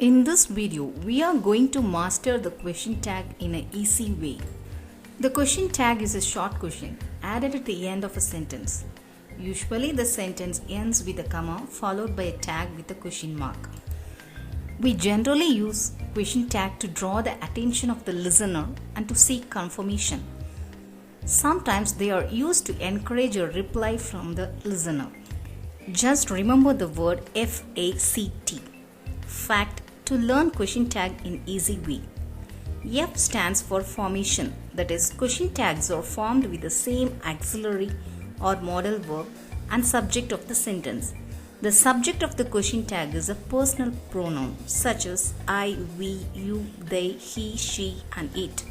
In this video, we are going to master the question tag in an easy way. The question tag is a short question added at the end of a sentence. Usually, the sentence ends with a comma followed by a tag with a question mark. We generally use question tag to draw the attention of the listener and to seek confirmation. Sometimes they are used to encourage a reply from the listener. Just remember the word FACT, fact, to learn question tag in easy way. F stands for formation, that is, question tags are formed with the same auxiliary or modal verb and subject of the sentence. The subject of the question tag is a personal pronoun such as I, we, you, they, he, she, and it.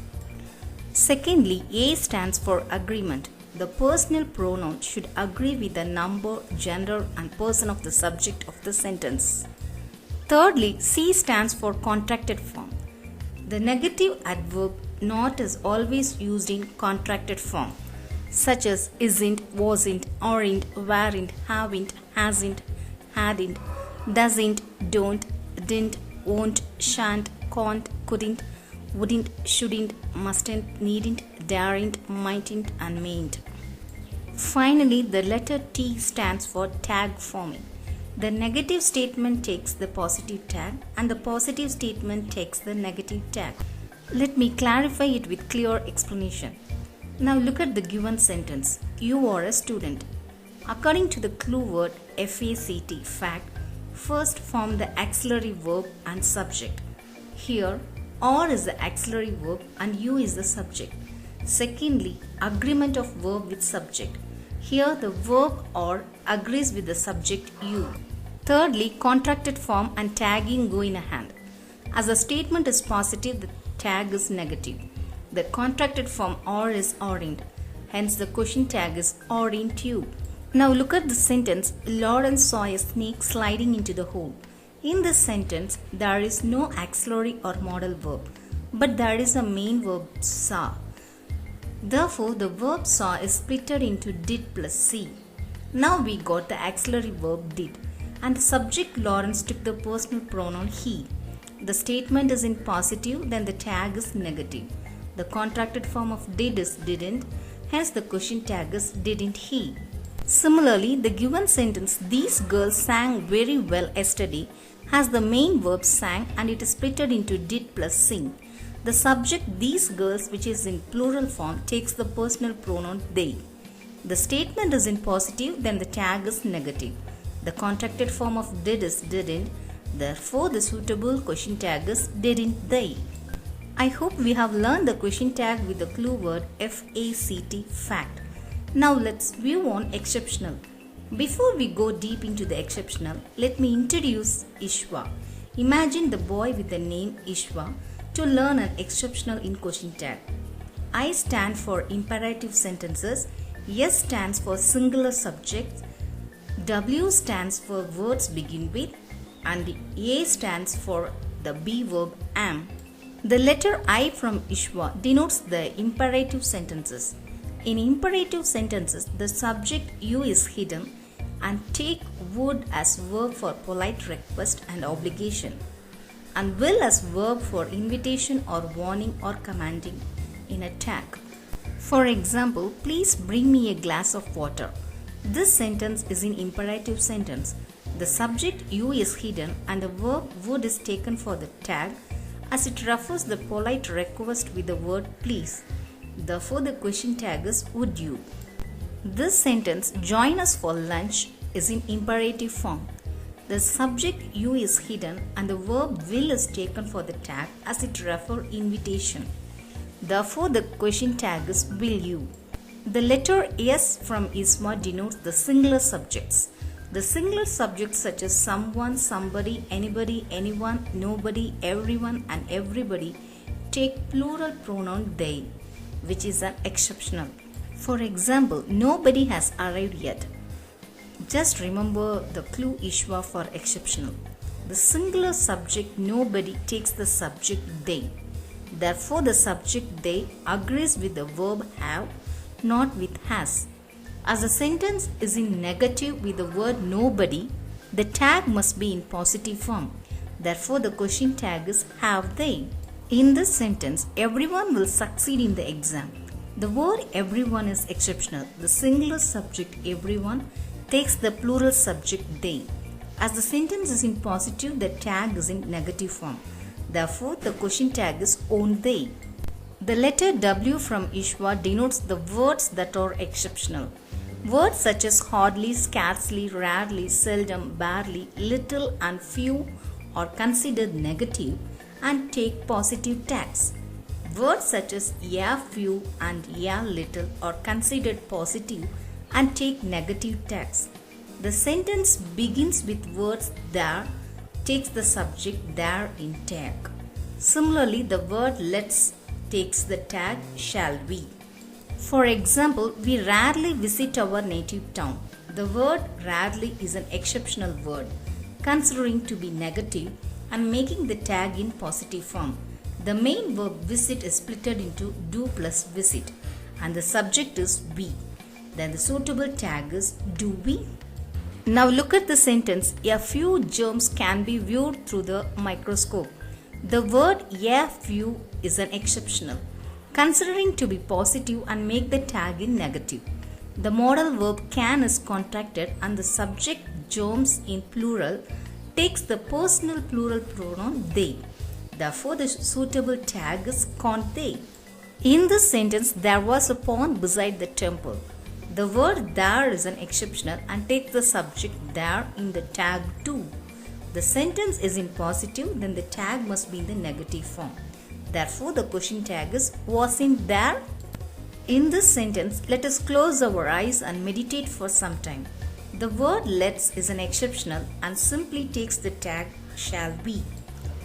Secondly, A stands for agreement. The personal pronoun should agree with the number, gender, and person of the subject of the sentence. Thirdly, C stands for contracted form. The negative adverb not is always used in contracted form, such as isn't, wasn't, aren't, weren't, haven't, hasn't, hadn't, doesn't, don't, didn't, won't, shan't, can't, couldn't, wouldn't, shouldn't, mustn't, needn't, daren't, mightn't, and mayn't. Finally, the letter T stands for tag forming. The negative statement takes the positive tag and the positive statement takes the negative tag. Let me clarify it with clear explanation. Now look at the given sentence. You are a student. According to the clue word FACT, fact, first form the auxiliary verb and subject. Here, or is the auxiliary verb and you is the subject. Secondly, agreement of verb with subject. Here the verb or agrees with the subject you. Thirdly, contracted form and tagging go in a hand. As the statement is positive, the tag is negative. The contracted form or is aren't. Hence the question tag is aren't you. Now look at the sentence. Lawrence saw a snake sliding into the hole. In this sentence, there is no auxiliary or modal verb, but there is a main verb saw. Therefore, the verb saw is splitted into did plus see. Now we got the auxiliary verb did, and the subject Lawrence took the personal pronoun he. The statement is in positive, then the tag is negative. The contracted form of did is didn't, hence the question tag is didn't he. Similarly, the given sentence these girls sang very well yesterday has the main verb sang and it is splitted into did plus sing. The subject these girls, which is in plural form, takes the personal pronoun they. The statement is in positive, then the tag is negative. The contracted form of did is didn't, therefore the suitable question tag is didn't they. I hope we have learned the question tag with the clue word FACT, fact. Now let's view on exceptional. Before we go deep into the exceptional, let me introduce Ishwa. Imagine the boy with the name Ishwa to learn an exceptional in question tag. I stand for imperative sentences, S stands for singular subjects, W stands for words begin with, and A stands for the be verb am. The letter I from Ishwa denotes the imperative sentences. In imperative sentences, the subject you is hidden and take would as verb for polite request and obligation, and will as verb for invitation or warning or commanding in a tag. For example, please bring me a glass of water. This sentence is an imperative sentence. The subject you is hidden and the verb would is taken for the tag as it refers the polite request with the word please. Therefore, the question tag is would you. This sentence join us for lunch is in imperative form. The subject you is hidden and the verb will is taken for the tag as it refers invitation. Therefore, the question tag is will you. The letter S from Isma denotes the singular subjects. The singular subjects such as someone, somebody, anybody, anyone, nobody, everyone, and everybody take plural pronoun they, which is an exceptional. For example, nobody has arrived yet. Just remember the clue Ishwa for exceptional. The singular subject nobody takes the subject they. Therefore, the subject they agrees with the verb have, not with has. As the sentence is in negative with the word nobody, the tag must be in positive form. Therefore, the question tag is have they. In this sentence, everyone will succeed in the exam. The word everyone is exceptional. The singular subject everyone takes the plural subject they. As the sentence is in positive, the tag is in negative form. Therefore, the question tag is own they. The letter W from Ishwa denotes the words that are exceptional. Words such as hardly, scarcely, rarely, seldom, barely, little, and few are considered negative and take positive tags. Words such as yeah few and yeah little are considered positive and take negative tags. The sentence begins with words there, takes the subject there in tag. Similarly, the word let's takes the tag shall we. For example, we rarely visit our native town. The word rarely is an exceptional word, considering to be negative and making the tag in positive form. The main verb visit is splitted into do plus visit and the subject is we. Then the suitable tag is do we. Now look at the sentence. A few germs can be viewed through the microscope. The word a few is an exceptional, considering to be positive and make the tag in negative. The modal verb can is contracted and the subject germs in plural takes the personal plural pronoun they. Therefore, the suitable tag is can't they. In this sentence, there was a pond beside the temple. The word there is an exceptional and takes the subject there in the tag too. The sentence is in positive, then the tag must be in the negative form. Therefore, the question tag is wasn't there. In this sentence, let us close our eyes and meditate for some time. The word let's is an exceptional and simply takes the tag shall be.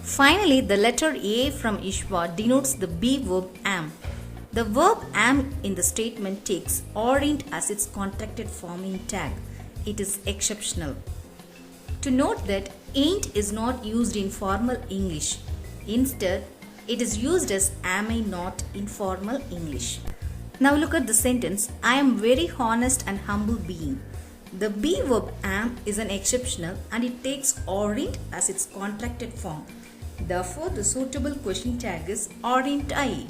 Finally, the letter A from Ishwa denotes the be verb am. The verb am in the statement takes oran't as its contracted form in tag. It is exceptional. To note that ain't is not used in formal English. Instead, it is used as am I not in formal English. Now look at the sentence. I am very honest and humble being. The be verb am is an exceptional and it takes oran't as its contracted form. Therefore, the suitable question tag is oran't I.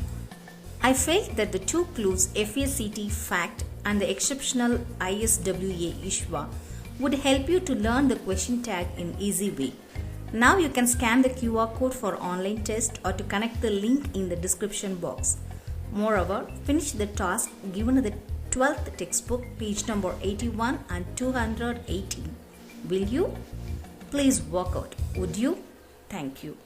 I felt that the two clues FACT fact and the exceptional ISWA Ishwa would help you to learn the question tag in easy way. Now you can scan the QR code for online test or to connect the link in the description box. Moreover, finish the task given in the 12th textbook, page number 81 and 218. Will you? Please work out. Would you? Thank you.